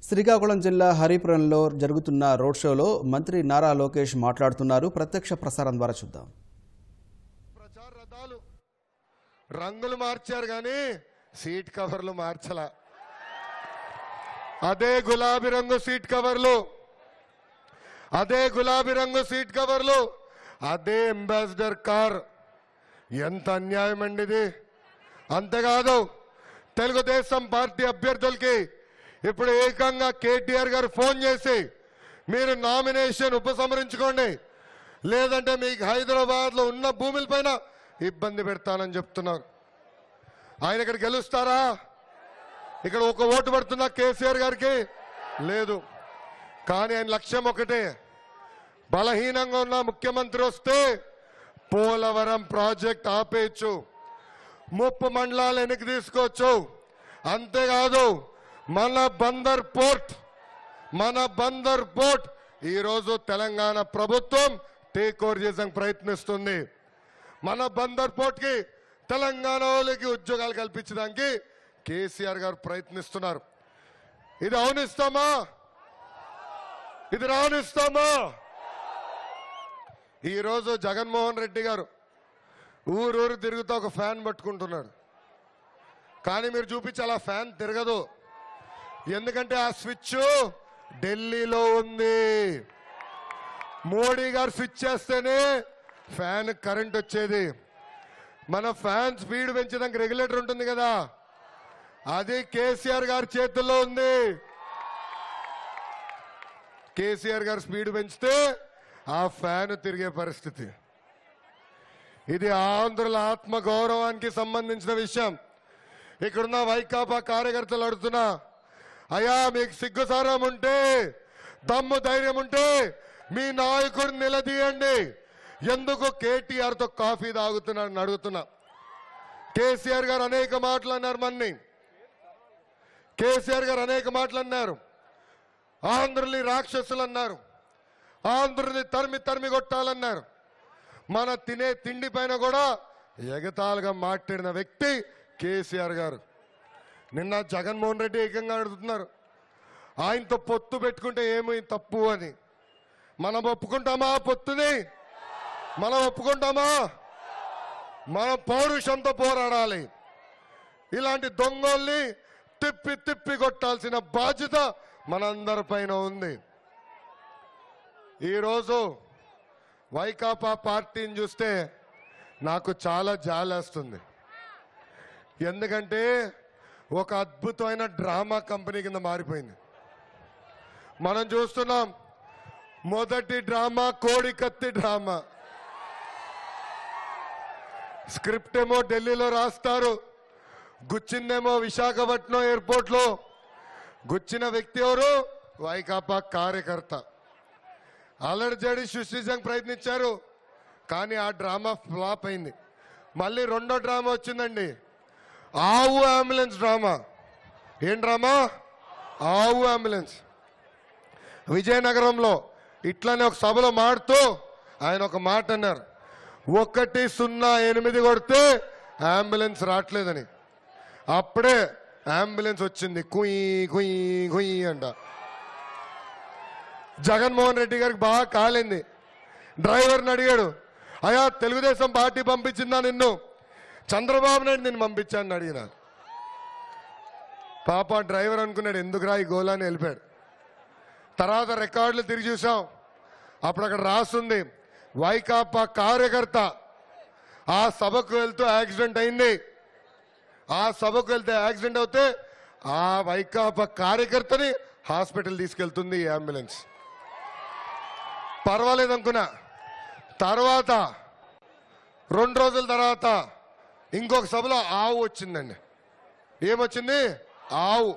శ్రీకాకుళం జిల్లా హరిపురంలో జరుగుతున్న రోడ్ షోలో మంత్రి నారా లోకేష్ మాట్లాడుతున్నారు. ప్రత్యక్ష ప్రసారం ద్వారా చూద్దాం. ప్రచార రథాలు రంగులు మార్చారు కానీ సీట్ కవర్లు మార్చలా. అదే గులాబీ రంగు సీట్ కవర్లు, అదే గులాబీ రంగు సీట్ కవర్లు, అదే అంబాసిడర్ కార్. ఎంత అన్యాయం అండి ఇది. అంతేకాదు తెలుగుదేశం పార్టీ అభ్యర్థులకి ఇప్పుడు ఏకంగా కేటీఆర్ గారు ఫోన్ చేసి మీరు నామినేషన్ ఉపసంహరించుకోండి, లేదంటే మీకు హైదరాబాద్లో ఉన్న భూములపైన ఇబ్బంది పెడతానని చెప్తున్నారు. ఆయన ఇక్కడ గెలుస్తారా? ఇక్కడ ఒక ఓటు పడుతుందా కేసీఆర్ గారికి? లేదు. కానీ ఆయన లక్ష్యం ఒకటే, బలహీనంగా ఉన్న ముఖ్యమంత్రి వస్తే పోలవరం ప్రాజెక్ట్ ఆపేయచ్చు, ముప్పు మండలాలు వెనక్కి తీసుకోవచ్చు. అంతేకాదు మన బందర్ పోర్ట్ ఈరోజు తెలంగాణ ప్రభుత్వం టేక్ ఓవర్ చేసేందుకు ప్రయత్నిస్తుంది. మన బందర్ పోర్ట్ కి తెలంగాణ వాళ్ళకి ఉద్యోగాలు కల్పించడానికి కేసీఆర్ గారు ప్రయత్నిస్తున్నారు. ఇది అవునిస్తామా? ఇది రానిస్తామా? ఈరోజు జగన్మోహన్ రెడ్డి గారు ఊరూరు తిరుగుతూ ఒక ఫ్యాన్ పట్టుకుంటున్నాడు. కానీ మీరు చూపించి అలా ఫ్యాన్ తిరగదు. ఎందుకంటే ఆ స్విచ్ ఢిల్లీలో ఉంది. మోడీ గారు స్విచ్ చేస్తేనే ఫ్యాన్ కరెంట్ వచ్చేది. మన ఫ్యాన్ స్పీడ్ పెంచడానికి రెగ్యులేటర్ ఉంటుంది కదా, అది కేసీఆర్ గారి చేతుల్లో ఉంది. కేసీఆర్ గారు స్పీడ్ పెంచితే ఆ ఫ్యాన్ తిరిగే పరిస్థితి. ఇది ఆంధ్రుల ఆత్మ గౌరవానికి సంబంధించిన విషయం. ఇక్కడున్న వైకాపా కార్యకర్తలు అడుగుతున్నా, అయ్యా మీకు సిగ్గుసారం ఉంటే, దమ్ము ధైర్యం ఉంటే మీ నాయకుడిని నిలదీయండి. ఎందుకు కేటీఆర్ తో కాఫీ తాగుతున్నాడని అడుగుతున్నా. కేసీఆర్ గారు అనేక మాటలు అన్నారు. కేసీఆర్ గారు అనేక మాటలు అన్నారు. ఆంధ్రుల్ని రాక్షసులు అన్నారు, ఆంధ్రుల్ని తరిమి కొట్టాలన్నారు. మన తినే తిండి పైన కూడా ఎగతాళిగా మాట్లాడిన వ్యక్తి కేసీఆర్ గారు. నిన్న జగన్మోహన్ రెడ్డి ఏకంగా అడుగుతున్నారు, ఆయనతో పొత్తు పెట్టుకుంటే ఏమీ తప్పు అని. మనం ఒప్పుకుంటామా పొత్తుని? మనం ఒప్పుకుంటామా? మనం పౌరుషంతో పోరాడాలి. ఇలాంటి దొంగల్ని తిప్పి కొట్టాల్సిన బాధ్యత మనందరి పైన ఉంది. ఈరోజు వైకాపా పార్టీని చూస్తే నాకు చాలా జాలేస్తుంది. ఎందుకంటే ఒక అద్భుతమైన డ్రామా కంపెనీ కింద మారిపోయింది. మనం చూస్తున్నాం, మొదటి డ్రామా కోడికత్తి డ్రామా. స్క్రిప్ట్ ఏమో ఢిల్లీలో రాస్తారు, గుచ్చిందేమో విశాఖపట్నం ఎయిర్పోర్ట్ లో. గుచ్చిన వ్యక్తి ఎవరు? వైకాపా కార్యకర్త. అలర్జడి సృష్టించడానికి ప్రయత్నించారు, కానీ ఆ డ్రామా ఫ్లాప్ అయింది. మళ్ళీ రెండో డ్రామా వచ్చిందండి, ఆవు అంబులెన్స్ డ్రామా. ఏం డ్రామా? ఆవు అంబులెన్స్. విజయనగరంలో ఇట్లానే ఒక సభలో మాడుతూ ఆయన ఒక మాట అన్నారు, 108 కొడితే అంబులెన్స్ రావట్లేదని. అప్పుడే అంబులెన్స్ వచ్చింది, కుయ్ కుయ్ కుయ్ అంట. జగన్మోహన్ రెడ్డి గారికి బాగా కాలింది. డ్రైవర్ని అడిగాడు, అయ్యా తెలుగుదేశం పార్టీ పంపించిందా నిన్ను? చంద్రబాబు నాయుడు నిన్ను పంపించాను అడిగిన. పాప డ్రైవర్ అనుకున్నాడు, ఎందుకురా ఈ గోళాన్ని వెళ్ళిపోయాడు. తర్వాత రికార్డులు తిరిగి చూసాం, అప్పుడు అక్కడ రాస్తుంది వైకాపా కార్యకర్త ఆ సభకు వెళ్తూ యాక్సిడెంట్ అయింది. ఆ సభకు వెళ్తే యాక్సిడెంట్ అవుతే ఆ వైకాపా కార్యకర్తని హాస్పిటల్ తీసుకెళ్తుంది ఈ అంబులెన్స్. పర్వాలేదు అనుకున్నా. తర్వాత 2 రోజుల తర్వాత ఇంకొక సభలో ఆవు వచ్చిందండి. ఏమొచ్చింది? ఆవు.